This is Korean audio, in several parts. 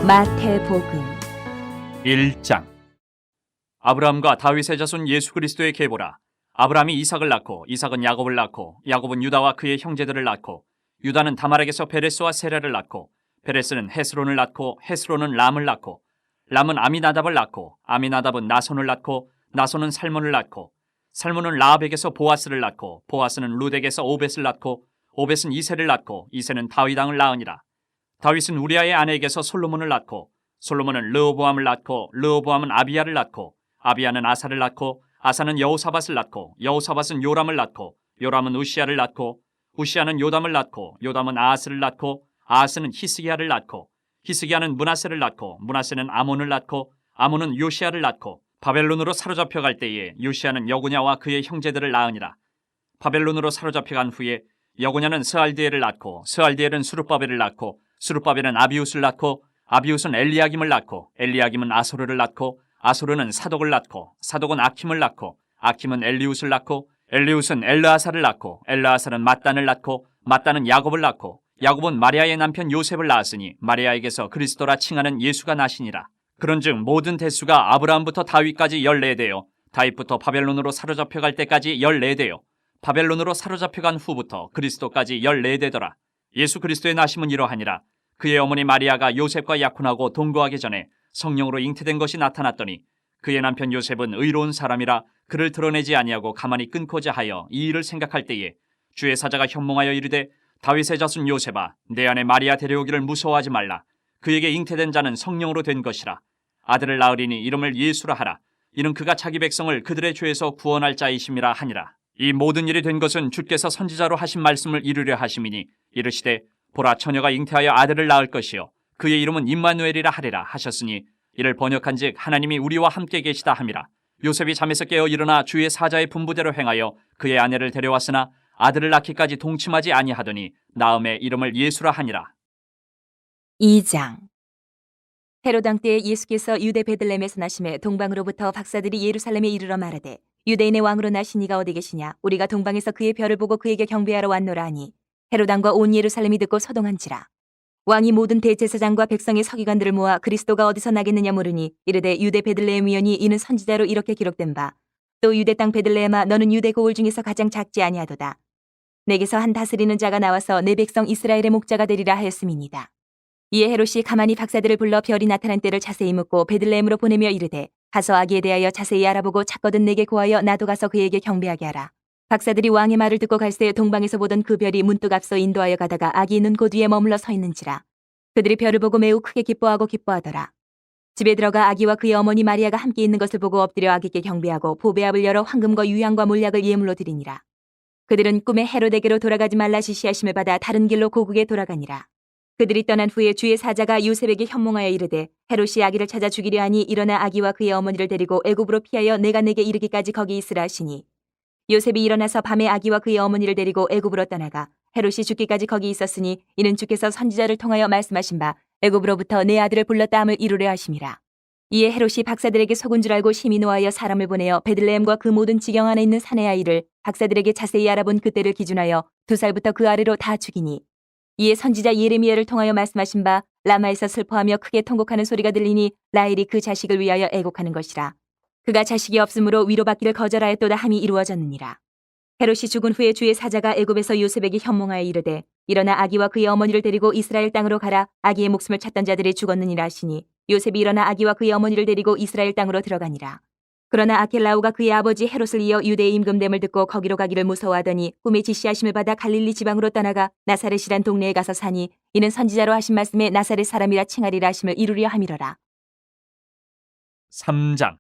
마태복음 1장. 아브라함과 다윗의 자손 예수 그리스도의 계보라. 아브라함이 이삭을 낳고 이삭은 야곱을 낳고 야곱은 유다와 그의 형제들을 낳고 유다는 다말에게서 베레스와 세라를 낳고 베레스는 헤스론을 낳고 헤스론은 람을 낳고 람은 아미나답을 낳고 아미나답은 나손을 낳고 나손은 살몬을 낳고 살몬은 라합에게서 보아스를 낳고 보아스는 룻에게서 오벳을 낳고 오벳은 이새를 낳고 이새는 다윗 왕을 낳으니라. 다윗은 우리아의 아내에게서 솔로몬을 낳고 솔로몬은 르호보암을 낳고 르호보암은 아비야를 낳고 아비야는 아사를 낳고 아사는 여호사밧을 낳고 여호사밧은 요람을 낳고 요람은 우시야를 낳고 우시야는 요담을 낳고 요담은 아하스를 낳고 아하스는 히스기야를 낳고 히스기야는 므낫세를 낳고 므낫세는 아몬을 낳고 아몬은 요시야를 낳고 바벨론으로 사로잡혀갈 때에 요시야는 여고냐와 그의 형제들을 낳으니라. 바벨론으로 사로잡혀간 후에 여고냐는 스알디엘을 낳고 스알디엘은 수룹바벨을 낳고 수룹바벨은 아비웃을 낳고 아비웃은 엘리야김을 낳고 엘리야김은 아소르를 낳고 아소르는 사독을 낳고 사독은 아킴을 낳고 아킴은 엘리웃을 낳고 엘리웃은 엘르아사를 낳고 엘르아사는 mat단을 낳고 mat단은 야곱을 낳고 야곱은 마리아의 남편 요셉을 낳았으니 마리아에게서 그리스도라 칭하는 예수가 나시니라. 그런즉 모든 대수가 아브라함부터 다윗까지 14대요 다윗부터 바벨론으로 사로잡혀갈 때까지 14대요 바벨론으로 사로잡혀간 후부터 그리스도까지 14대더라. 예수 그리스도의 나심은 이러하니라. 그의 어머니 마리아가 요셉과 약혼하고 동거하기 전에 성령으로 잉태된 것이 나타났더니 그의 남편 요셉은 의로운 사람이라 그를 드러내지 아니하고 가만히 끊고자 하여 이 일을 생각할 때에 주의 사자가 현몽하여 이르되 다윗의 자손 요셉아 내 아내 마리아 데려오기를 무서워하지 말라. 그에게 잉태된 자는 성령으로 된 것이라. 아들을 낳으리니 이름을 예수라 하라. 이는 그가 자기 백성을 그들의 죄에서 구원할 자이심이라 하니라. 이 모든 일이 된 것은 주께서 선지자로 하신 말씀을 이루려 하심이니 이르시되 보라 처녀가 잉태하여 아들을 낳을 것이요 그의 이름은 임마누엘이라 하리라 하셨으니 이를 번역한즉 하나님이 우리와 함께 계시다 함이라. 요셉이 잠에서 깨어 일어나 주의 사자의 분부대로 행하여 그의 아내를 데려왔으나 아들을 낳기까지 동침하지 아니하더니 나음에 이름을 예수라 하니라. 2장 헤롯 왕 때에 예수께서 유대 베들레헴에서 나심에 동방으로부터 박사들이 예루살렘에 이르러 말하되 유대인의 왕으로 나신 이가 어디 계시냐 우리가 동방에서 그의 별을 보고 그에게 경배하러 왔노라 하니 헤롯 왕과 온 예루살렘이 듣고 소동한지라. 왕이 모든 대제사장과 백성의 서기관들을 모아 그리스도가 어디서 나겠느냐 물으니 이르되 유대 베들레헴 위원이 이는 선지자로 이렇게 기록된 바 또 유대 땅 베들레헴아 너는 유대 고을 중에서 가장 작지 아니하도다. 내게서 한 다스리는 자가 나와서 내 백성 이스라엘의 목자가 되리라 하였음이니이다. 이에 헤롯이 가만히 박사들을 불러 별이 나타난 때를 자세히 묻고 베들레헴으로 보내며 이르되 가서 아기에 대하여 자세히 알아보고 찾거든 내게 구하여 나도 가서 그에게 경배하게 하라. 박사들이 왕의 말을 듣고 갈새 동방에서 보던 그 별이 문득 앞서 인도하여 가다가 아기 있는 곳 위에 머물러 서 있는지라. 그들이 별을 보고 매우 크게 기뻐하고 기뻐하더라. 집에 들어가 아기와 그의 어머니 마리아가 함께 있는 것을 보고 엎드려 아기께 경배하고 보배압을 열어 황금과 유향과 몰약을 예물로 드리니라. 그들은 꿈에 헤롯에게로 돌아가지 말라 지시하심을 받아 다른 길로 고국에 돌아가니라. 그들이 떠난 후에 주의 사자가 요셉에게 현몽하여 이르되 헤롯이 아기를 찾아 죽이려 하니 일어나 아기와 그의 어머니를 데리고 애굽으로 피하여 내가 내게 이르기까지 거기 있으라 하시니 요셉이 일어나서 밤에 아기와 그의 어머니를 데리고 애굽으로 떠나가 헤롯이 죽기까지 거기 있었으니 이는 주께서 선지자를 통하여 말씀하신 바 애굽으로부터 내 아들을 불렀다 함을 이루려 하심이라. 이에 헤롯이 박사들에게 속은 줄 알고 심히 노하여 사람을 보내어 베들레헴과 그 모든 지경 안에 있는 산의 아이를 박사들에게 자세히 알아본 그때를 기준하여 2살부터 그 아래로 다 죽이니 이에 선지자 예레미야를 통하여 말씀하신 바 라마에서 슬퍼하며 크게 통곡하는 소리가 들리니 라헬이 그 자식을 위하여 애곡하는 것이라. 그가 자식이 없으므로 위로받기를 거절하였도다 함이 이루어졌느니라. 헤롯이 죽은 후에 주의 사자가 애굽에서 요셉에게 현몽하여 이르되 일어나 아기와 그의 어머니를 데리고 이스라엘 땅으로 가라. 아기의 목숨을 찾던 자들이 죽었느니라 하시니 요셉이 일어나 아기와 그의 어머니를 데리고 이스라엘 땅으로 들어가니라. 그러나 아켈라오가 그의 아버지 헤롯을 이어 유대의 임금됨을 듣고 거기로 가기를 무서워하더니 꿈에 지시하심을 받아 갈릴리 지방으로 떠나가 나사렛이란 동네에 가서 사니 이는 선지자로 하신 말씀에 나사렛 사람이라 칭하리라 하심을 이루려 함이로라. 3장.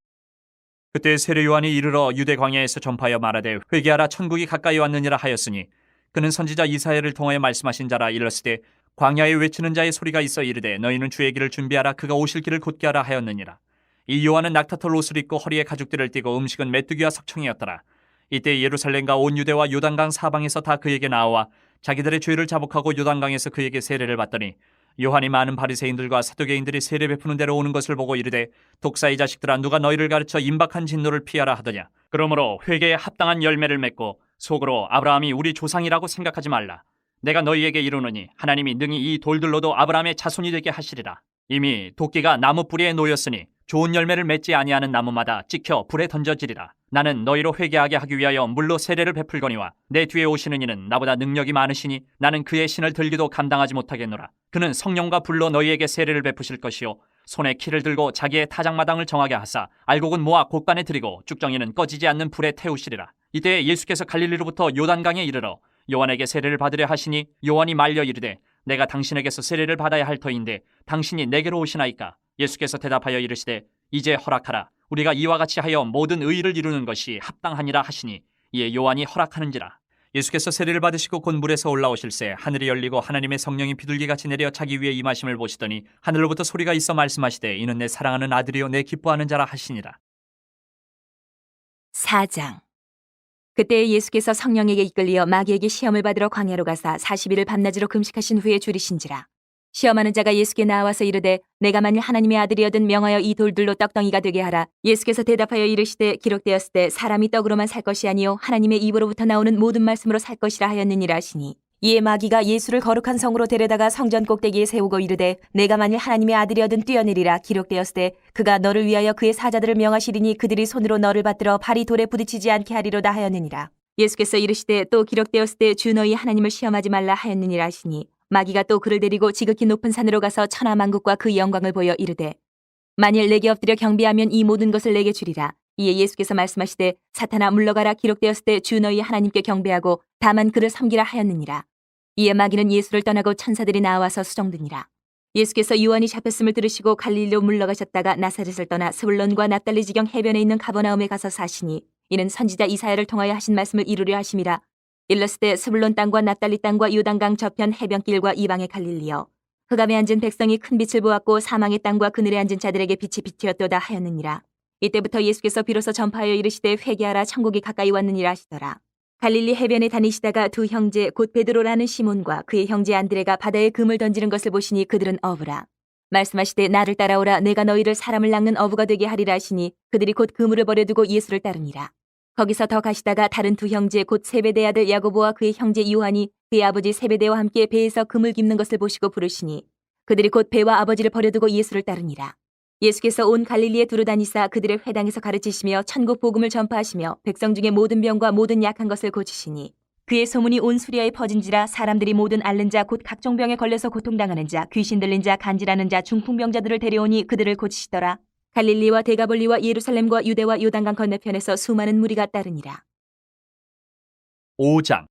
그때 세례 요한이 이르러 유대 광야에서 전파하여 말하되 회개하라 천국이 가까이 왔느니라 하였으니 그는 선지자 이사야를 통하여 말씀하신 자라. 일렀으되 광야에 외치는 자의 소리가 있어 이르되 너희는 주의 길을 준비하라. 그가 오실 길을 곧게 하라 하였느니라. 이 요한은 낙타털 옷을 입고 허리에 가죽띠를 띠고 음식은 메뚜기와 석청이었더라. 이때 예루살렘과 온 유대와 요단강 사방에서 다 그에게 나와 자기들의 죄를 자복하고 요단강에서 그에게 세례를 받더니 요한이 많은 바리새인들과 사두개인들이 세례 베푸는 데로 오는 것을 보고 이르되 독사의 자식들아 누가 너희를 가르쳐 임박한 진노를 피하라 하더냐. 그러므로 회개에 합당한 열매를 맺고 속으로 아브라함이 우리 조상이라고 생각하지 말라. 내가 너희에게 이르노니 하나님이 능히 이 돌들로도 아브라함의 자손이 되게 하시리라. 이미 도끼가 나무 뿌리에 놓였으니 좋은 열매를 맺지 아니하는 나무마다 찍혀 불에 던져지리라. 나는 너희로 회개하게 하기 위하여 물로 세례를 베풀거니와 내 뒤에 오시는 이는 나보다 능력이 많으시니 나는 그의 신을 들기도 감당하지 못하겠노라. 그는 성령과 불로 너희에게 세례를 베푸실 것이요 손에 키를 들고 자기의 타작마당을 정하게 하사 알곡은 모아 곡간에 들이고 쭉정이는 꺼지지 않는 불에 태우시리라. 이때 예수께서 갈릴리로부터 요단강에 이르러 요한에게 세례를 받으려 하시니 요한이 말려 이르되 내가 당신에게서 세례를 받아야 할 터인데 당신이 내게로 오시나이까? 예수께서 대답하여 이르시되 이제 허락하라. 우리가 이와 같이 하여 모든 의의를 이루는 것이 합당하니라 하시니 이에 요한이 허락하는지라. 예수께서 세례를 받으시고 곧 물에서 올라오실새 하늘이 열리고 하나님의 성령이 비둘기같이 내려 자기 위에 임하심을 보시더니 하늘로부터 소리가 있어 말씀하시되 이는 내 사랑하는 아들이요 내 기뻐하는 자라 하시니라. 4장. 그때 예수께서 성령에게 이끌리어 마귀에게 시험을 받으러 광야로 가사 40일을 밤낮으로 금식하신 후에 줄이신지라. 시험하는 자가 예수께 나와서 이르되 내가 만일 하나님의 아들이어든 명하여 이 돌들로 떡덩이가 되게 하라. 예수께서 대답하여 이르시되 기록되었을 때 사람이 떡으로만 살 것이 아니요 하나님의 입으로부터 나오는 모든 말씀으로 살 것이라 하였느니라 하시니 이에 마귀가 예수를 거룩한 성으로 데려다가 성전 꼭대기에 세우고 이르되 내가 만일 하나님의 아들이어든 뛰어내리라. 기록되었을 때 그가 너를 위하여 그의 사자들을 명하시리니 그들이 손으로 너를 받들어 발이 돌에 부딪히지 않게 하리로다 하였느니라. 예수께서 이르시되 또 기록되었을 때 주 너희 하나님을 시험하지 말라 하였느니라 하시니 마귀가 또 그를 데리고 지극히 높은 산으로 가서 천하만국과 그 영광을 보여 이르되 만일 내게 엎드려 경배하면 이 모든 것을 내게 주리라. 이에 예수께서 말씀하시되 사탄아 물러가라. 기록되었을 때 주 너희 하나님께 경배하고 다만 그를 섬기라 하였느니라. 이에 마귀는 예수를 떠나고 천사들이 나와서 수종드니라. 예수께서 요한이 잡혔음을 들으시고 갈릴리로 물러가셨다가 나사렛을 떠나 스불론과 납달리 지경 해변에 있는 가버나움에 가서 사시니 이는 선지자 이사야를 통하여 하신 말씀을 이루려 하심이라. 일렀을 때 스불론 땅과 납달리 땅과 요단강 저편 해변길과 이방의 갈릴리여 흑암에 앉은 백성이 큰 빛을 보았고 사망의 땅과 그늘에 앉은 자들에게 빛이 비튀었도다 하였느니라. 이때부터 예수께서 비로소 전파하여 이르시되 회개하라 천국이 가까이 왔느니라 하시더라. 갈릴리 해변에 다니시다가 두 형제 곧 베드로라는 시몬과 그의 형제 안드레가 바다에 금을 던지는 것을 보시니 그들은 어부라. 말씀하시되 나를 따라오라. 내가 너희를 사람을 낚는 어부가 되게 하리라 하시니 그들이 곧 그물을 버려두고 예수를 따르니라. 거기서 더 가시다가 다른 두 형제 곧 세베대 아들 야고보와 그의 형제 요한이 그의 아버지 세베대와 함께 배에서 금을 깁는 것을 보시고 부르시니 그들이 곧 배와 아버지를 버려두고 예수를 따르니라. 예수께서 온 갈릴리에 두루 다니사 그들의 회당에서 가르치시며 천국 복음을 전파하시며 백성 중에 모든 병과 모든 약한 것을 고치시니 그의 소문이 온 수리아에 퍼진지라. 사람들이 모든 앓는 자 곧 각종 병에 걸려서 고통당하는 자 귀신 들린 자 간질하는 자 중풍병자들을 데려오니 그들을 고치시더라. 갈릴리와 데가볼리와 예루살렘과 유대와 요단강 건너편에서 수많은 무리가 따르니라. 5장.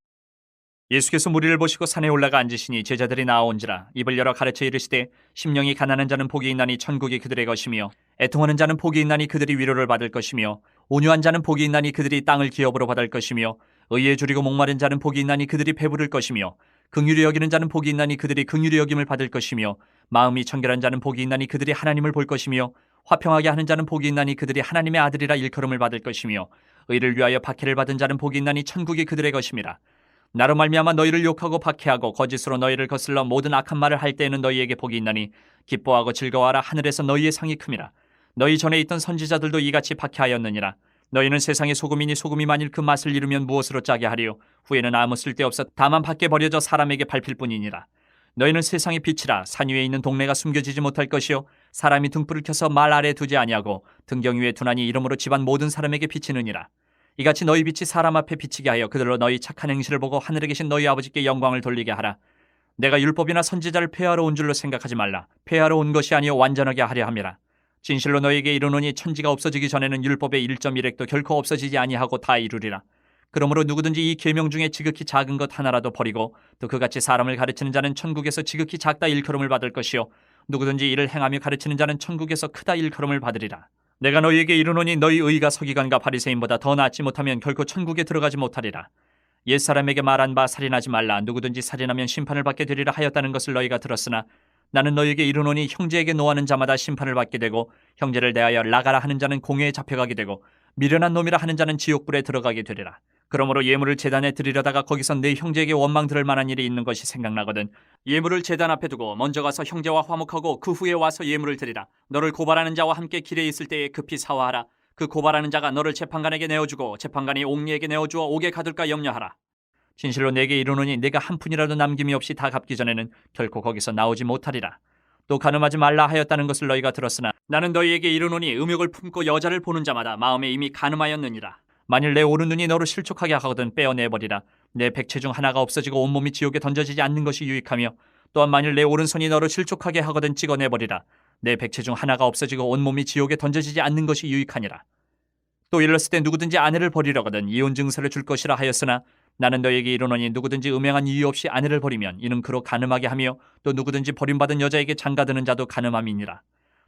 예수께서 무리를 보시고 산에 올라가 앉으시니 제자들이 나아온지라. 입을 열어 가르쳐 이르시되 심령이 가난한 자는 복이 있나니 천국이 그들의 것이며 애통하는 자는 복이 있나니 그들이 위로를 받을 것이며 온유한 자는 복이 있나니 그들이 땅을 기업으로 받을 것이며 의에 줄이고 목마른 자는 복이 있나니 그들이 배부를 것이며 긍휼히 여기는 자는 복이 있나니 그들이 긍휼히 여김을 받을 것이며 마음이 청결한 자는 복이 있나니 그들이 하나님을 볼 것이며 화평하게 하는 자는 복이 있나니 그들이 하나님의 아들이라 일컬음을 받을 것이며 의를 위하여 박해를 받은 자는 복이 있나니 천국이 그들의 것임이라. 나로 말미암아 너희를 욕하고 박해하고 거짓으로 너희를 거슬러 모든 악한 말을 할 때에는 너희에게 복이 있나니 기뻐하고 즐거워하라. 하늘에서 너희의 상이 큼이라. 너희 전에 있던 선지자들도 이같이 박해하였느니라. 너희는 세상의 소금이니 소금이 만일 그 맛을 잃으면 무엇으로 짜게 하리요? 후에는 아무 쓸데없어 다만 밖에 버려져 사람에게 밟힐 뿐이니라. 너희는 세상의 빛이라. 산 위에 있는 동네가 숨겨지지 못할 것이요 사람이 등불을 켜서 말 아래 두지 아니하고 등경 위에 두나니 이러므로 집안 모든 사람에게 비치느니라. 이같이 너희 빛이 사람 앞에 비치게 하여 그들로 너희 착한 행실을 보고 하늘에 계신 너희 아버지께 영광을 돌리게 하라. 내가 율법이나 선지자를 폐하러 온 줄로 생각하지 말라. 폐하러 온 것이 아니요 완전하게 하려 함이라. 진실로 너희에게 이르노니 천지가 없어지기 전에는 율법의 1.1획도 결코 없어지지 아니하고 다 이루리라. 그러므로 누구든지 이 계명 중에 지극히 작은 것 하나라도 버리고 또 그같이 사람을 가르치는 자는 천국에서 지극히 작다 일컬음을 받을 것이요 누구든지 이를 행하며 가르치는 자는 천국에서 크다 일컬음을 받으리라. 내가 너희에게 이르노니 너희 의가 서기관과 바리새인보다 더 낫지 못하면 결코 천국에 들어가지 못하리라. 옛사람에게 말한 바 살인하지 말라. 누구든지 살인하면 심판을 받게 되리라 하였다는 것을 너희가 들었으나 나는 너희에게 이르노니 형제에게 노하는 자마다 심판을 받게 되고 형제를 대하여 나가라 하는 자는 공회에 잡혀가게 되고 미련한 놈이라 하는 자는 지옥불에 들어가게 되리라. 그러므로 예물을 제단에 드리려다가 거기서 내 형제에게 원망 들을 만한 일이 있는 것이 생각나거든 예물을 제단 앞에 두고 먼저 가서 형제와 화목하고 그 후에 와서 예물을 드리라. 너를 고발하는 자와 함께 길에 있을 때에 급히 사화하라. 그 고발하는 자가 너를 재판관에게 내어주고 재판관이 옥리에게 내어주어 옥에 가둘까 염려하라. 진실로 내게 이르노니 내가 한 푼이라도 남김이 없이 다 갚기 전에는 결코 거기서 나오지 못하리라. 또 간음하지 말라 하였다는 것을 너희가 들었으나 나는 너희에게 이르노니 음욕을 품고 여자를 보는 자마다 마음에 이미 간음하였느니라. 만일 내 오른눈이 너로 실족하게 하거든 빼어내버리라. 내 백체 중 하나가 없어지고 온몸이 지옥에 던져지지 않는 것이 유익하며 또한 만일 내 오른손이 너로 실족하게 하거든 찍어내버리라. 내 백체 중 하나가 없어지고 온몸이 지옥에 던져지지 않는 것이 유익하니라. 또 일렀을 때 누구든지 아내를 버리려거든 이혼 증서를 줄 것이라 하였으나 나는 너에게 이르노니 누구든지 음행한 이유 없이 아내를 버리면 이는 그로 간음하게 하며 또 누구든지 버림받은 여자에게 장가드는 자도 간음함이니라.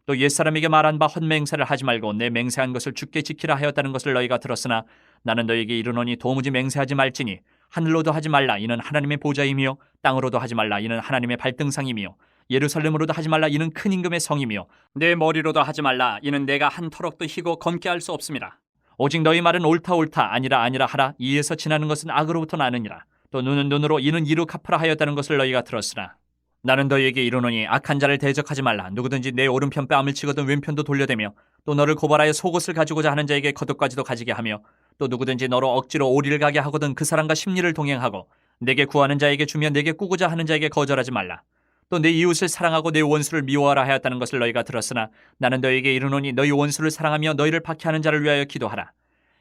또 옛사람에게 말한 바 헛맹세를 하지 말고 내 맹세한 것을 주께 지키라 하였다는 것을 너희가 들었으나 나는 너에게 이르노니 도무지 맹세하지 말지니 하늘로도 하지 말라 이는 하나님의 보좌이며 땅으로도 하지 말라 이는 하나님의 발등상이며 예루살렘으로도 하지 말라 이는 큰 임금의 성이며 내 머리로도 하지 말라 이는 내가 한 터럭도 희고 검게 할 수 없음이라. 오직 너희 말은 옳다 옳다 아니라 하라. 이에서 지나는 것은 악으로부터 나느니라. 또 눈은 눈으로 이는 이로 갚으라 하였다는 것을 너희가 들었으나 나는 너희에게 이르노니 악한 자를 대적하지 말라. 누구든지 내 오른편 뺨을 치거든 왼편도 돌려대며 또 너를 고발하여 속옷을 가지고자 하는 자에게 겉옷까지도 가지게 하며 또 누구든지 너로 억지로 오리를 가게 하거든 그 사람과 심리를 동행하고 내게 구하는 자에게 주며 내게 꾸고자 하는 자에게 거절하지 말라. 또 내 이웃을 사랑하고 내 원수를 미워하라 하였다는 것을 너희가 들었으나 나는 너희에게 이르노니 너희 원수를 사랑하며 너희를 박해하는 자를 위하여 기도하라.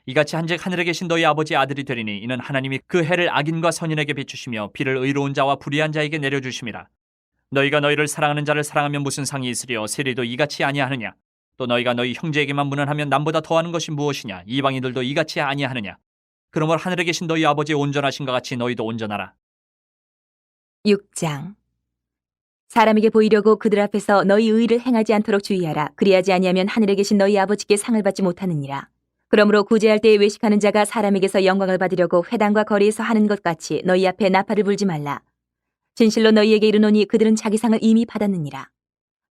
이같이 한즉 하늘에 계신 너희 아버지의 아들이 되리니 이는 하나님이 그 해를 악인과 선인에게 비추시며 비를 의로운 자와 불의한 자에게 내려주심이라. 너희가 너희를 사랑하는 자를 사랑하면 무슨 상이 있으리요 세리도 이같이 아니하느냐. 또 너희가 너희 형제에게만 문안하면 남보다 더하는 것이 무엇이냐. 이방인들도 이같이 아니하느냐. 그러므로 하늘에 계신 너희 아버지의 온전하신 것 같이 너희도 온전하라. 6장. 사람에게 보이려고 그들 앞에서 너희 의를 행하지 않도록 주의하라. 그리하지 아니하면 하늘에 계신 너희 아버지께 상을 받지 못하느니라. 그러므로 구제할 때에 외식하는 자가 사람에게서 영광을 받으려고 회당과 거리에서 하는 것 같이 너희 앞에 나팔을 불지 말라. 진실로 너희에게 이르노니 그들은 자기 상을 이미 받았느니라.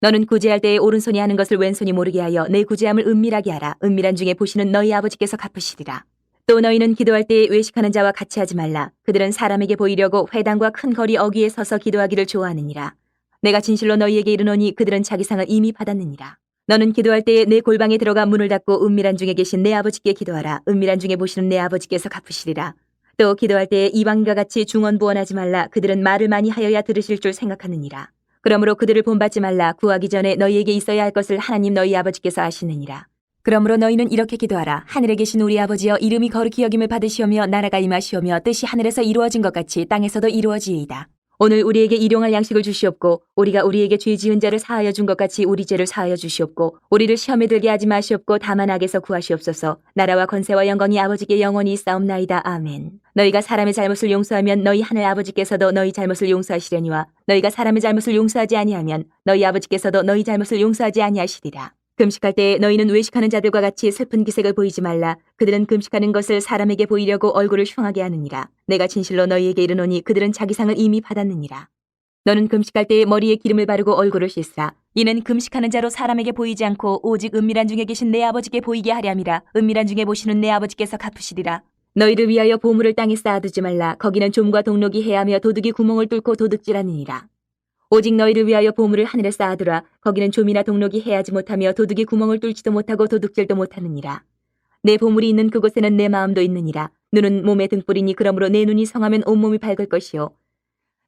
너는 구제할 때에 오른손이 하는 것을 왼손이 모르게 하여 내 구제함을 은밀하게 하라. 은밀한 중에 보시는 너희 아버지께서 갚으시리라. 또 너희는 기도할 때에 외식하는 자와 같이 하지 말라. 그들은 사람에게 보이려고 회당과 큰 거리 어귀에 서서 기도하기를 좋아하느니라. 내가 진실로 너희에게 이르노니 그들은 자기 상을 이미 받았느니라. 너는 기도할 때에 내 골방에 들어가 문을 닫고 은밀한 중에 계신 내 아버지께 기도하라. 은밀한 중에 보시는 내 아버지께서 갚으시리라. 또 기도할 때에 이방인과 같이 중언부언하지 말라. 그들은 말을 많이 하여야 들으실 줄 생각하느니라. 그러므로 그들을 본받지 말라. 구하기 전에 너희에게 있어야 할 것을 하나님 너희 아버지께서 아시느니라. 그러므로 너희는 이렇게 기도하라. 하늘에 계신 우리 아버지여 이름이 거룩히 여김을 받으시오며 나라가 임하시오며 뜻이 하늘에서 이루어진 것 같이 땅에서도 이루어지이다. 오늘 우리에게 일용할 양식을 주시옵고 우리가 우리에게 죄 지은 자를 사하여 준 것 같이 우리 죄를 사하여 주시옵고 우리를 시험에 들게 하지 마시옵고 다만 악에서 구하시옵소서. 나라와 권세와 영광이 아버지께 영원히 있사옵나이다. 아멘. 너희가 사람의 잘못을 용서하면 너희 하늘 아버지께서도 너희 잘못을 용서하시려니와 너희가 사람의 잘못을 용서하지 아니하면 너희 아버지께서도 너희 잘못을 용서하지 아니하시리라. 금식할 때에 너희는 외식하는 자들과 같이 슬픈 기색을 보이지 말라. 그들은 금식하는 것을 사람에게 보이려고 얼굴을 흉하게 하느니라. 내가 진실로 너희에게 이르노니 그들은 자기 상을 이미 받았느니라. 너는 금식할 때에 머리에 기름을 바르고 얼굴을 씻으라. 이는 금식하는 자로 사람에게 보이지 않고 오직 은밀한 중에 계신 내 아버지께 보이게 하렴이라. 은밀한 중에 보시는 내 아버지께서 갚으시리라. 너희를 위하여 보물을 땅에 쌓아두지 말라. 거기는 좀과 동록이 해하며 도둑이 구멍을 뚫고 도둑질하느니라. 오직 너희를 위하여 보물을 하늘에 쌓아두라. 거기는 좀이나 동록이 해하지 못하며 도둑이 구멍을 뚫지도 못하고 도둑질도 못하느니라. 내 보물이 있는 그곳에는 내 마음도 있느니라. 눈은 몸의 등불이니 그러므로 내 눈이 성하면 온몸이 밝을 것이요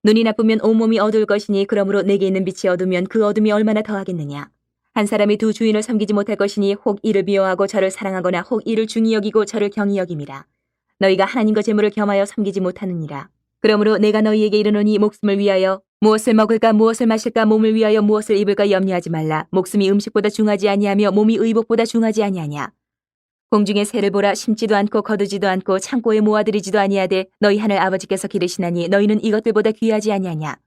눈이 나쁘면 온몸이 어두울 것이니 그러므로 내게 있는 빛이 어두면 그 어둠이 얼마나 더하겠느냐. 한 사람이 두 주인을 섬기지 못할 것이니 혹 이를 미워하고 저를 사랑하거나 혹 이를 중히 여기고 저를 경히 여김이라. 너희가 하나님과 재물을 겸하여 섬기지 못하느니라. 그러므로 내가 너희에게 이르노니 목숨을 위하여 무엇을 먹을까 무엇을 마실까 몸을 위하여 무엇을 입을까 염려하지 말라. 목숨이 음식보다 중하지 아니하며 몸이 의복보다 중하지 아니하냐. 공중의 새를 보라. 심지도 않고 거두지도 않고 창고에 모아들이지도 아니하되 너희 하늘 아버지께서 기르시나니 너희는 이것들보다 귀하지 아니하냐.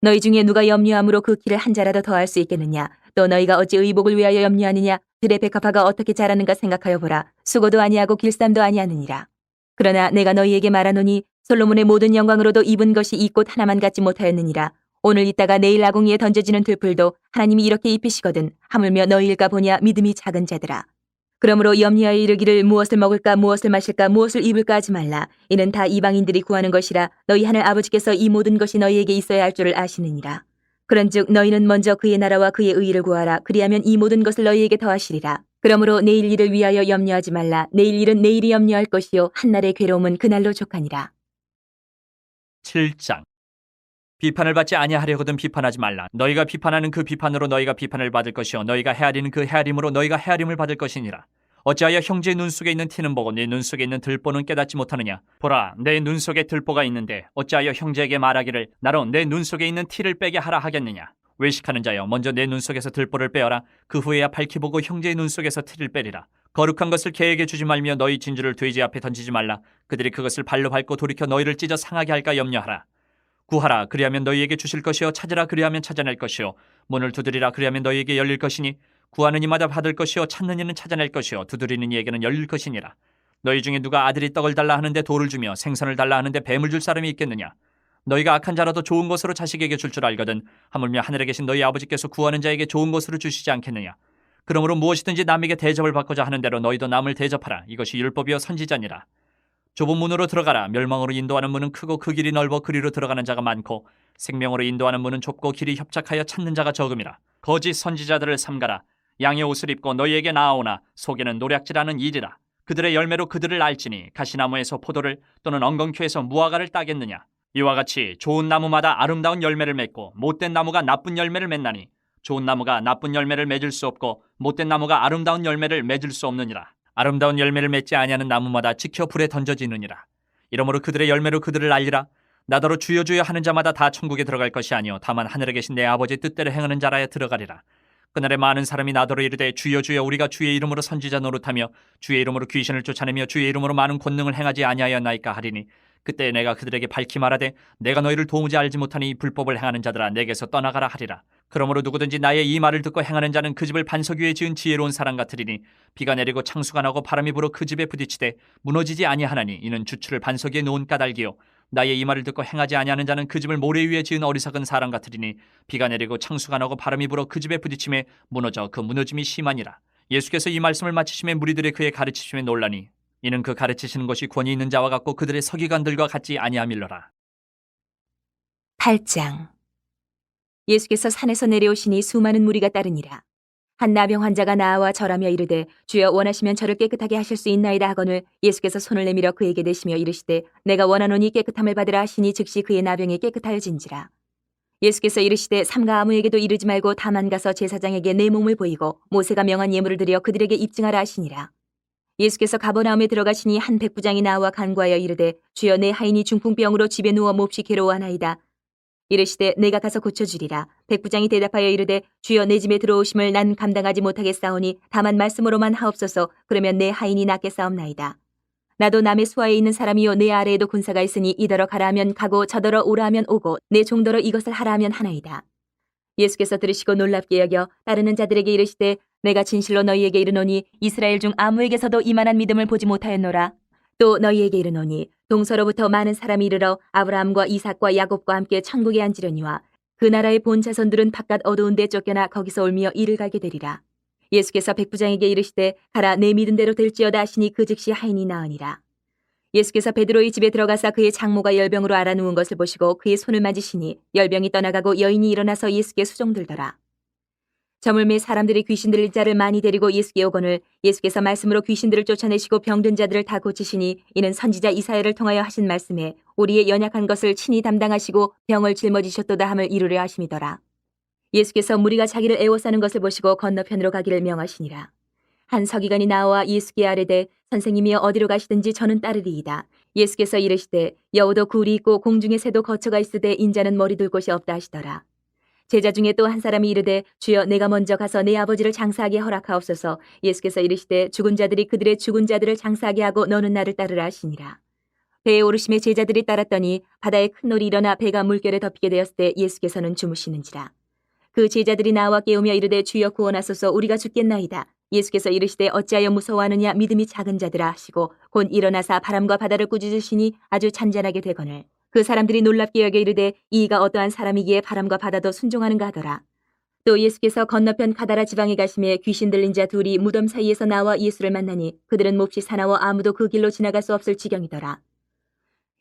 너희 중에 누가 염려함으로 그 키를 한 자라도 더할 수 있겠느냐. 또 너희가 어찌 의복을 위하여 염려하느냐. 들의 백합화가 어떻게 자라는가 생각하여 보라. 수고도 아니하고 길쌈도 아니하느니라. 그러나 내가 너희에게 말하노니 솔로몬의 모든 영광으로도 입은 것이 이 꽃 하나만 갖지 못하였느니라. 오늘 있다가 내일 아궁이에 던져지는 들풀도 하나님이 이렇게 입히시거든 하물며 너희일까 보냐. 믿음이 작은 자들아. 그러므로 염려하여 이르기를 무엇을 먹을까 무엇을 마실까 무엇을 입을까 하지 말라. 이는 다 이방인들이 구하는 것이라. 너희 하늘 아버지께서 이 모든 것이 너희에게 있어야 할 줄을 아시느니라. 그런즉 너희는 먼저 그의 나라와 그의 의를 구하라. 그리하면 이 모든 것을 너희에게 더하시리라. 그러므로 내일 일을 위하여 염려하지 말라. 내일 일은 내일이 염려할 것이요 한날의 괴로움은 그날로 족하니라. 7장. 비판을 받지 아니하려거든 비판하지 말라. 너희가 비판하는 그 비판으로 너희가 비판을 받을 것이요 너희가 헤아리는 그 헤아림으로 너희가 헤아림을 받을 것이니라. 어찌하여 형제의 눈 속에 있는 티는 보고 네 눈 속에 있는 들보는 깨닫지 못하느냐. 보라, 내 눈 속에 들보가 있는데 어찌하여 형제에게 말하기를 나로 내 눈 속에 있는 티를 빼게 하라 하겠느냐. 외식하는 자여, 먼저 내 눈 속에서 들보를 빼어라. 그 후에야 밝히 보고 형제의 눈 속에서 티를 빼리라. 거룩한 것을 개에게 주지 말며 너희 진주를 돼지 앞에 던지지 말라. 그들이 그것을 발로 밟고 돌이켜 너희를 찢어 상하게 할까 염려하라. 구하라, 그리하면 너희에게 주실 것이요 찾으라, 그리하면 찾아낼 것이요 문을 두드리라, 그리하면 너희에게 열릴 것이니 구하는 이마다 받을 것이요 찾는 이는 찾아낼 것이요 두드리는 이에게는 열릴 것이니라. 너희 중에 누가 아들이 떡을 달라 하는데 돌을 주며 생선을 달라 하는데 뱀을 줄 사람이 있겠느냐. 너희가 악한 자라도 좋은 것으로 자식에게 줄 알거든 하물며 하늘에 계신 너희 아버지께서 구하는 자에게 좋은 것으로 주시지 않겠느냐. 그러므로 무엇이든지 남에게 대접을 받고자 하는 대로 너희도 남을 대접하라. 이것이 율법이요 선지자니라. 좁은 문으로 들어가라. 멸망으로 인도하는 문은 크고 그 길이 넓어 그리로 들어가는 자가 많고 생명으로 인도하는 문은 좁고 길이 협착하여 찾는 자가 적음이라. 거짓 선지자들을 삼가라. 양의 옷을 입고 너희에게 나아오나 속에는 노략질하는 일이라. 그들의 열매로 그들을 알지니 가시나무에서 포도를 또는 엉겅퀴에서 무화과를 따겠느냐. 이와 같이 좋은 나무마다 아름다운 열매를 맺고 못된 나무가 나쁜 열매를 맺나니 좋은 나무가 나쁜 열매를 맺을 수 없고 못된 나무가 아름다운 열매를 맺을 수 없느니라. 아름다운 열매를 맺지 아니하는 나무마다 지켜 불에 던져지느니라. 이러므로 그들의 열매로 그들을 알리라. 나더러 주여 주여 하는 자마다 다 천국에 들어갈 것이 아니요 다만 하늘에 계신 내 아버지의 뜻대로 행하는 자라야 들어가리라. 그날에 많은 사람이 나더러 이르되 주여 주여 우리가 주의 이름으로 선지자 노릇하며 주의 이름으로 귀신을 쫓아내며 주의 이름으로 많은 권능을 행하지 아니하였나이까 하리니 그때 내가 그들에게 밝히 말하되 내가 너희를 도무지 알지 못하니 불법을 행하는 자들아 내게서 떠나가라 하리라. 그러므로 누구든지 나의 이 말을 듣고 행하는 자는 그 집을 반석 위에 지은 지혜로운 사람 같으리니 비가 내리고 창수가 나고 바람이 불어 그 집에 부딪히되 무너지지 아니하나니 이는 주추를 반석 위에 놓은 까닭이요 나의 이 말을 듣고 행하지 아니하는 자는 그 집을 모래 위에 지은 어리석은 사람 같으리니 비가 내리고 창수가 나고 바람이 불어 그 집에 부딪힘에 무너져 그 무너짐이 심하니라. 예수께서 이 말씀을 마치심에 무리들의 그의 가르치심에 놀라니 이는 그 가르치시는 것이 권위 있는 자와 같고 그들의 서기관들과 같지 아니함일러라. 8장. 예수께서 산에서 내려오시니 수많은 무리가 따르니라. 한 나병 환자가 나와 절하며 이르되 주여 원하시면 저를 깨끗하게 하실 수 있나이다 하거늘 예수께서 손을 내밀어 그에게 대시며 이르시되 내가 원하노니 깨끗함을 받으라 하시니 즉시 그의 나병이 깨끗하여진지라. 예수께서 이르시되 삼가 아무에게도 이르지 말고 다만 가서 제사장에게 내 몸을 보이고 모세가 명한 예물을 드려 그들에게 입증하라 하시니라. 예수께서 가버나움에 들어가시니 한 백부장이 나와 간구하여 이르되 주여 내 하인이 중풍병으로 집에 누워 몹시 괴로워하나이다. 이르시되 내가 가서 고쳐주리라. 백부장이 대답하여 이르되 주여 내 집에 들어오심을 난 감당하지 못하겠사오니 다만 말씀으로만 하옵소서. 그러면 내 하인이 낫겠사옵나이다. 나도 남의 수하에 있는 사람이요 내 아래에도 군사가 있으니 이더러 가라 하면 가고 저더러 오라 하면 오고 내 종더러 이것을 하라 하면 하나이다. 예수께서 들으시고 놀랍게 여겨 따르는 자들에게 이르시되 내가 진실로 너희에게 이르노니 이스라엘 중 아무에게서도 이만한 믿음을 보지 못하였노라. 또 너희에게 이르노니 동서로부터 많은 사람이 이르러 아브라함과 이삭과 야곱과 함께 천국에 앉으려니와 그 나라의 본 자손들은 바깥 어두운 데 쫓겨나 거기서 울며 이를 가게 되리라. 예수께서 백부장에게 이르시되 가라 내 믿은 대로 될지어다 하시니 그 즉시 하인이 나으니라. 예수께서 베드로의 집에 들어가사 그의 장모가 열병으로 앓아 누운 것을 보시고 그의 손을 만지시니 열병이 떠나가고 여인이 일어나서 예수께 수종들더라. 저물매 사람들이 귀신 들린 자를 많이 데리고 예수께 오거늘 예수께서 말씀으로 귀신들을 쫓아내시고 병든 자들을 다 고치시니 이는 선지자 이사야를 통하여 하신 말씀에 우리의 연약한 것을 친히 담당하시고 병을 짊어지셨도다 함을 이루려 하심이더라. 예수께서 무리가 자기를 애워싸는 것을 보시고 건너편으로 가기를 명하시니라. 한 서기관이 나와 예수께 아뢰되 선생님이여 어디로 가시든지 저는 따르리이다. 예수께서 이르시되 여우도 굴이 있고 공중의 새도 거처가 있으되 인자는 머리 둘 곳이 없다 하시더라. 제자 중에 또 한 사람이 이르되 주여 내가 먼저 가서 내 아버지를 장사하게 허락하옵소서. 예수께서 이르시되 죽은 자들이 그들의 죽은 자들을 장사하게 하고 너는 나를 따르라 하시니라. 배에 오르심에 제자들이 따랐더니 바다에 큰 놀이 일어나 배가 물결에 덮이게 되었을 때 예수께서는 주무시는지라. 그 제자들이 나와 깨우며 이르되 주여 구원하소서 우리가 죽겠나이다. 예수께서 이르시되 어찌하여 무서워하느냐 믿음이 작은 자들아 하시고 곧 일어나사 바람과 바다를 꾸짖으시니 아주 잔잔하게 되거늘 그 사람들이 놀랍게 여겨 이르되 이가 어떠한 사람이기에 바람과 바다도 순종하는가 하더라. 또 예수께서 건너편 가다라 지방에 가심에 귀신 들린 자 둘이 무덤 사이에서 나와 예수를 만나니 그들은 몹시 사나워 아무도 그 길로 지나갈 수 없을 지경이더라.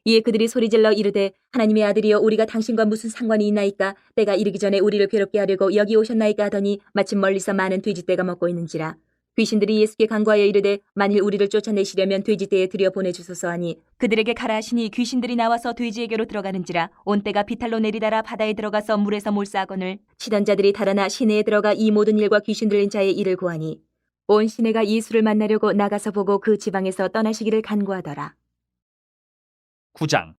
이에 그들이 소리질러 이르되 하나님의 아들이여 우리가 당신과 무슨 상관이 있나이까. 때가 이르기 전에 우리를 괴롭게 하려고 여기 오셨나이까 하더니 마침 멀리서 많은 돼지떼가 먹고 있는지라. 귀신들이 예수께 간구하여 이르되 만일 우리를 쫓아내시려면 돼지떼에 들여 보내주소서 하니 그들에게 가라 하시니 귀신들이 나와서 돼지에게로 들어가는지라 온 때가 비탈로 내리다라 바다에 들어가서 물에서 몰사하거늘 치던 자들이 달아나 시내에 들어가 이 모든 일과 귀신 들린 자의 일을 구하니 온 시내가 예수를 만나려고 나가서 보고 그 지방에서 떠나시기를 간구하더라. 9장.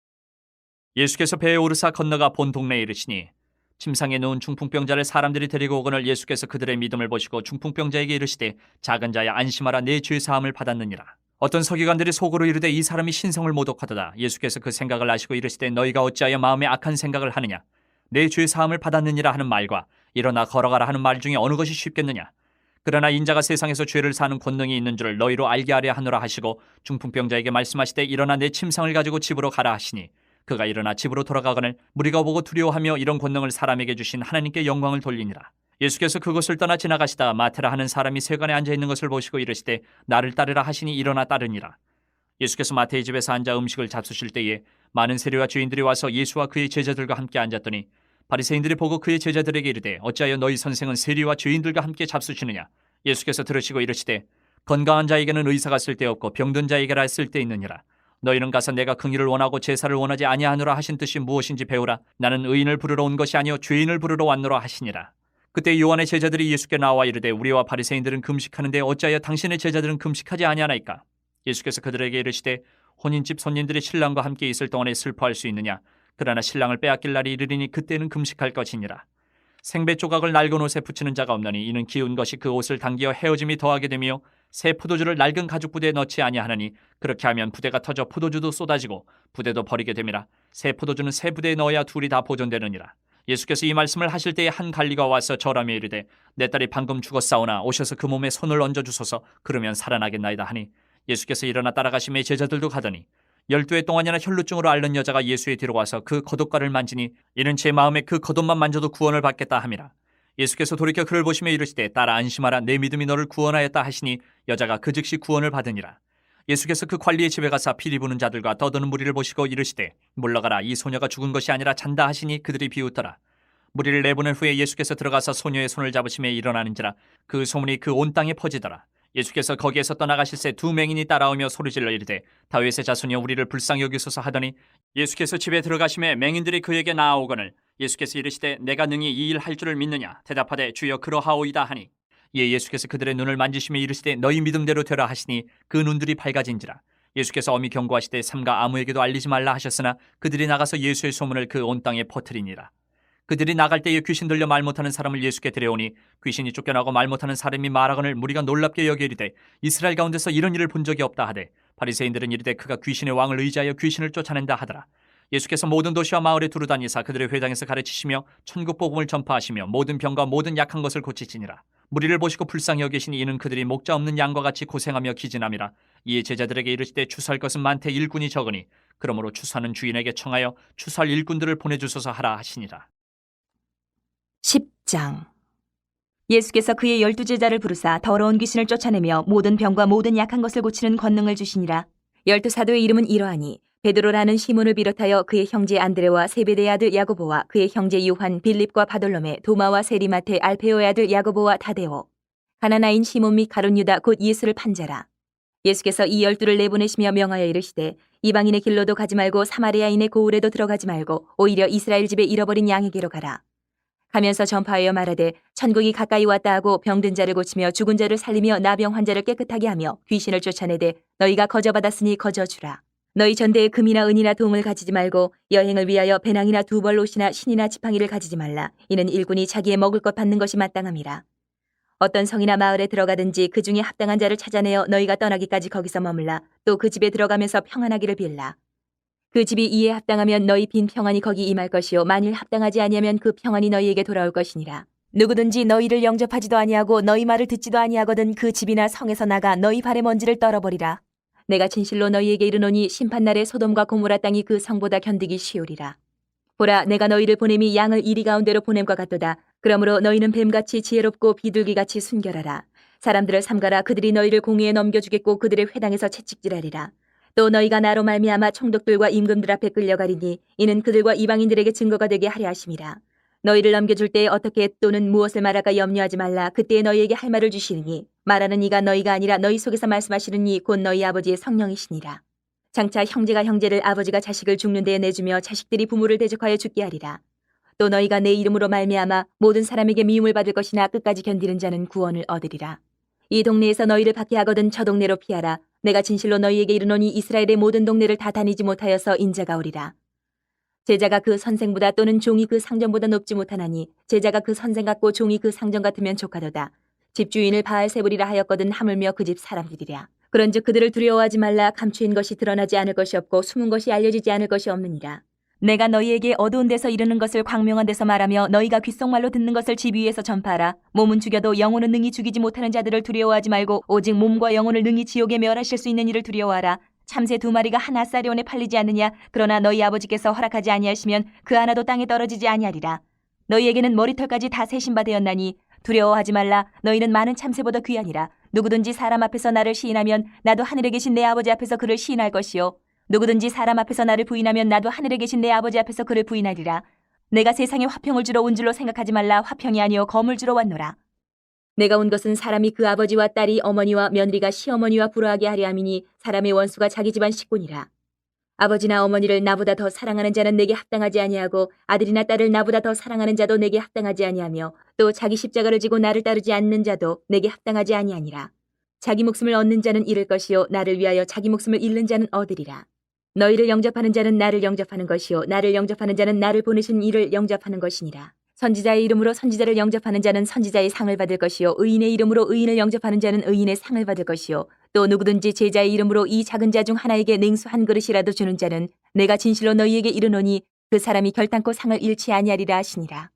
예수께서 배에 오르사 건너가 본 동네에 이르시니 침상에 누운 중풍병자를 사람들이 데리고 오거늘 예수께서 그들의 믿음을 보시고 중풍병자에게 이르시되 작은 자야 안심하라 내 죄 사함을 받았느니라. 어떤 서기관들이 속으로 이르되 이 사람이 신성을 모독하도다. 예수께서 그 생각을 아시고 이르시되 너희가 어찌하여 마음에 악한 생각을 하느냐. 내 죄 사함을 받았느니라 하는 말과 일어나 걸어가라 하는 말 중에 어느 것이 쉽겠느냐. 그러나 인자가 세상에서 죄를 사는 권능이 있는 줄을 너희로 알게 하려 하노라 하시고 중풍병자에게 말씀하시되 일어나 내 침상을 가지고 집으로 가라 하시니 그가 일어나 집으로 돌아가거늘 무리가 보고 두려워하며 이런 권능을 사람에게 주신 하나님께 영광을 돌리니라. 예수께서 그곳을 떠나 지나가시다 마태라 하는 사람이 세관에 앉아 있는 것을 보시고 이르시되 나를 따르라 하시니 일어나 따르니라. 예수께서 마태의 집에서 앉아 음식을 잡수실 때에 많은 세리와 죄인들이 와서 예수와 그의 제자들과 함께 앉았더니 바리새인들이 보고 그의 제자들에게 이르되 어찌하여 너희 선생은 세리와 죄인들과 함께 잡수시느냐. 예수께서 들으시고 이르시되 건강한 자에게는 의사가 쓸데없고 병든 자에게라 쓸데있느니라. 너희는 가서 내가 긍휼을 원하고 제사를 원하지 아니하노라 하신 뜻이 무엇인지 배우라. 나는 의인을 부르러 온 것이 아니요 죄인을 부르러 왔노라 하시니라. 그때 요한의 제자들이 예수께 나와 이르되 우리와 바리새인들은 금식하는데 어찌하여 당신의 제자들은 금식하지 아니하나이까. 예수께서 그들에게 이르시되 혼인집 손님들이 신랑과 함께 있을 동안에 슬퍼할 수 있느냐. 그러나 신랑을 빼앗길 날이 이르리니 그때는 금식할 것이니라. 생배 조각을 낡은 옷에 붙이는 자가 없나니 이는 기운 것이 그 옷을 당기어 헤어짐이 더하게 되며 새 포도주를 낡은 가죽 부대에 넣지 아니하나니 그렇게 하면 부대가 터져 포도주도 쏟아지고 부대도 버리게 됨이라. 새 포도주는 새 부대에 넣어야 둘이 다 보존되느니라. 예수께서 이 말씀을 하실 때에 한 관리가 와서 절하며 이르되 내 딸이 방금 죽었사오나 오셔서 그 몸에 손을 얹어 주소서. 그러면 살아나겠나이다 하니 예수께서 일어나 따라가시매 제자들도 가더니 12해 동안이나 혈루증으로 앓는 여자가 예수의 뒤로 와서 그 겉옷가를 만지니 이는 제 마음에 그 겉옷만 만져도 구원을 받겠다 함이라. 예수께서 돌이켜 그를 보시며 이르시되 딸아 안심하라 내 믿음이 너를 구원하였다 하시니 여자가 그 즉시 구원을 받으니라. 예수께서 그 관리의 집에 가사 피리 부는 자들과 떠드는 무리를 보시고 이르시되 물러가라 이 소녀가 죽은 것이 아니라 잔다 하시니 그들이 비웃더라. 무리를 내보낸 후에 예수께서 들어가서 소녀의 손을 잡으시며 일어나는지라 그 소문이 그 온 땅에 퍼지더라. 예수께서 거기에서 떠나가실새 두 맹인이 따라오며 소리질러 이르되 다윗의 자손이여 우리를 불쌍히 여기소서 하더니 예수께서 집에 들어가심에 맹인들이 그에게 나아오거늘 예수께서 이르시되 내가 능히 이 일 할 줄을 믿느냐. 대답하되 주여 그러하오이다 하니 이에 예수께서 그들의 눈을 만지시며 이르시되 너희 믿음대로 되라 하시니 그 눈들이 밝아진지라. 예수께서 엄히 경고하시되 삼가 아무에게도 알리지 말라 하셨으나 그들이 나가서 예수의 소문을 그 온 땅에 퍼뜨리니라. 그들이 나갈 때에 귀신 들려 말 못하는 사람을 예수께 데려오니 귀신이 쫓겨나고 말 못하는 사람이 말하거늘 무리가 놀랍게 여겨 이르되 이스라엘 가운데서 이런 일을 본 적이 없다 하되 바리새인들은 이르되 그가 귀신의 왕을 의지하여 귀신을 쫓아낸다 하더라. 예수께서 모든 도시와 마을에 두루다니사 그들의 회당에서 가르치시며 천국 복음을 전파하시며 모든 병과 모든 약한 것을 고치시니라. 무리를 보시고 불쌍히 여기시니 이는 그들이 목자 없는 양과 같이 고생하며 기진함이라. 이에 제자들에게 이르시되 추수할 것은 많되 일꾼이 적으니 그러므로 추수하는 주인에게 청하여 추수할 일꾼들을 보내주소서 하라 하시니라. 10장. 예수께서 그의 12제자를 부르사 더러운 귀신을 쫓아내며 모든 병과 모든 약한 것을 고치는 권능을 주시니라. 12사도의 이름은 이러하니 베드로라는 시몬을 비롯하여 그의 형제 안드레와 세베대의 아들 야고보와 그의 형제 요한 빌립과 바돌로메 도마와 세리마테 알페오의 아들 야고보와 타데오 가나나인 시몬 및 가룟 유다 곧 예수를 판 자라. 예수께서 이 12를 내보내시며 명하여 이르시되 이방인의 길로도 가지 말고 사마리아인의 고을에도 들어가지 말고 오히려 이스라엘 집에 잃어버린 양에게로 가라. 가면서 전파하여 말하되 천국이 가까이 왔다 하고 병든 자를 고치며 죽은 자를 살리며 나병 환자를 깨끗하게 하며 귀신을 쫓아내되 너희가 거저받았으니 거저주라. 너희 전대에 금이나 은이나 동을 가지지 말고 여행을 위하여 배낭이나 두벌 옷이나 신이나 지팡이를 가지지 말라. 이는 일꾼이 자기의 먹을 것 받는 것이 마땅함이라. 어떤 성이나 마을에 들어가든지 그 중에 합당한 자를 찾아내어 너희가 떠나기까지 거기서 머물라. 또 그 집에 들어가면서 평안하기를 빌라. 그 집이 이에 합당하면 너희 빈 평안이 거기 임할 것이요 만일 합당하지 아니하면 그 평안이 너희에게 돌아올 것이니라. 누구든지 너희를 영접하지도 아니하고 너희 말을 듣지도 아니하거든 그 집이나 성에서 나가 너희 발의 먼지를 떨어버리라. 내가 진실로 너희에게 이르노니 심판날에 소돔과 고모라 땅이 그 성보다 견디기 쉬우리라. 보라 내가 너희를 보냄이 양을 이리 가운데로 보냄과 같도다. 그러므로 너희는 뱀같이 지혜롭고 비둘기같이 순결하라. 사람들을 삼가라. 그들이 너희를 공의에 넘겨주겠고 그들의 회당에서 채찍질하리라. 또 너희가 나로 말미암아 총독들과 임금들 앞에 끌려가리니 이는 그들과 이방인들에게 증거가 되게 하려 하심이라. 너희를 넘겨줄 때에 어떻게 또는 무엇을 말할까 염려하지 말라. 그때에 너희에게 할 말을 주시리니 말하는 이가 너희가 아니라 너희 속에서 말씀하시는 이 곧 너희 아버지의 성령이시니라. 장차 형제가 형제를 아버지가 자식을 죽는 데에 내주며 자식들이 부모를 대적하여 죽게 하리라. 또 너희가 내 이름으로 말미암아 모든 사람에게 미움을 받을 것이나 끝까지 견디는 자는 구원을 얻으리라. 이 동네에서 너희를 박해하거든 저 동네로 피하라. 내가 진실로 너희에게 이르노니 이스라엘의 모든 동네를 다 다니지 못하여서 인자가 오리라. 제자가 그 선생보다 또는 종이 그 상전보다 높지 못하나니 제자가 그 선생 같고 종이 그 상전 같으면 조카도다. 집주인을 바알세불이라 하였거든 하물며 그 집 사람들이랴. 그런즉 그들을 두려워하지 말라. 감추인 것이 드러나지 않을 것이 없고 숨은 것이 알려지지 않을 것이 없느니라. 내가 너희에게 어두운 데서 이르는 것을 광명한 데서 말하며 너희가 귓속말로 듣는 것을 집 위에서 전파하라. 몸은 죽여도 영혼은 능히 죽이지 못하는 자들을 두려워하지 말고 오직 몸과 영혼을 능히 지옥에 멸하실 수 있는 이를 두려워하라. 참새 2마리가 한 아사리온에 팔리지 않느냐. 그러나 너희 아버지께서 허락하지 아니하시면 그 하나도 땅에 떨어지지 아니하리라. 너희에게는 머리털까지 다 세신 바 되었나니 두려워하지 말라. 너희는 많은 참새보다 귀하니라. 누구든지 사람 앞에서 나를 시인하면 나도 하늘에 계신 내 아버지 앞에서 그를 시인할 것이요 누구든지 사람 앞에서 나를 부인하면 나도 하늘에 계신 내 아버지 앞에서 그를 부인하리라. 내가 세상에 화평을 주러 온 줄로 생각하지 말라. 화평이 아니요 검을 주러 왔노라. 내가 온 것은 사람이 그 아버지와 딸이 어머니와 며느리가 시어머니와 불화하게 하려 함이니 사람의 원수가 자기 집안 식구니라. 아버지나 어머니를 나보다 더 사랑하는 자는 내게 합당하지 아니하고 아들이나 딸을 나보다 더 사랑하는 자도 내게 합당하지 아니하며 또 자기 십자가를 지고 나를 따르지 않는 자도 내게 합당하지 아니하니라. 자기 목숨을 얻는 자는 잃을 것이요 나를 위하여 자기 목숨을 잃는 자는 얻으리라. 너희를 영접하는 자는 나를 영접하는 것이요 나를 영접하는 자는 나를 보내신 이를 영접하는 것이니라. 선지자의 이름으로 선지자를 영접하는 자는 선지자의 상을 받을 것이요 의인의 이름으로 의인을 영접하는 자는 의인의 상을 받을 것이요 또 누구든지 제자의 이름으로 이 작은 자 중 하나에게 냉수 한 그릇이라도 주는 자는 내가 진실로 너희에게 이르노니 그 사람이 결단코 상을 잃지 아니하리라 하시니라.